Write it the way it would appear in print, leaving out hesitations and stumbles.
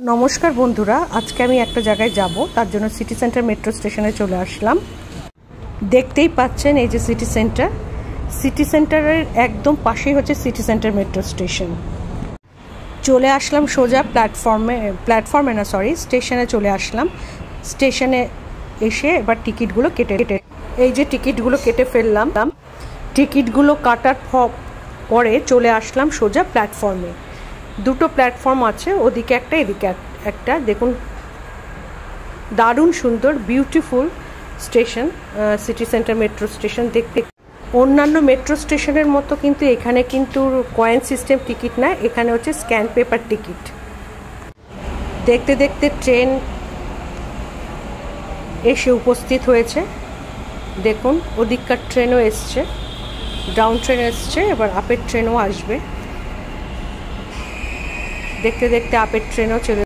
নমস্কার বন্ধুরা, আজকে আমি একটা জায়গায় যাব, তার জন্য সিটি সেন্টার মেট্রো স্টেশনে চলে আসলাম। দেখতেই পাচ্ছেন এই যে সিটি সেন্টারের একদম পাশেই হচ্ছে সিটি সেন্টার মেট্রো স্টেশন। চলে আসলাম সোজা স্টেশনে চলে আসলাম। স্টেশনে এসে এবার টিকিটগুলো কেটে এই যে টিকিটগুলো কেটে ফেললাম। টিকিটগুলো কাটার পরে চলে আসলাম সোজা প্ল্যাটফর্মে। দুটো প্ল্যাটফর্ম আছে, ওদিকে একটা এদিকে একটা। দেখুন, দারুণ সুন্দর beautiful station city centre metro station. দেখতে অন্যান্য মেট্রো স্টেশনের মতো কিন্তু এখানে কিন্তু কয়েন সিস্টেম টিকিট না, এখানে হচ্ছে স্ক্যান পেপার টিকিট। দেখতে দেখতে ট্রেন এসে উপস্থিত হয়েছে। দেখুন, ওদিককার ট্রেনও এসছে, ডাউন ট্রেন এসছে, এবার আপের ট্রেনও আসবে। দেখতে দেখতে আপের ট্রেনও চলে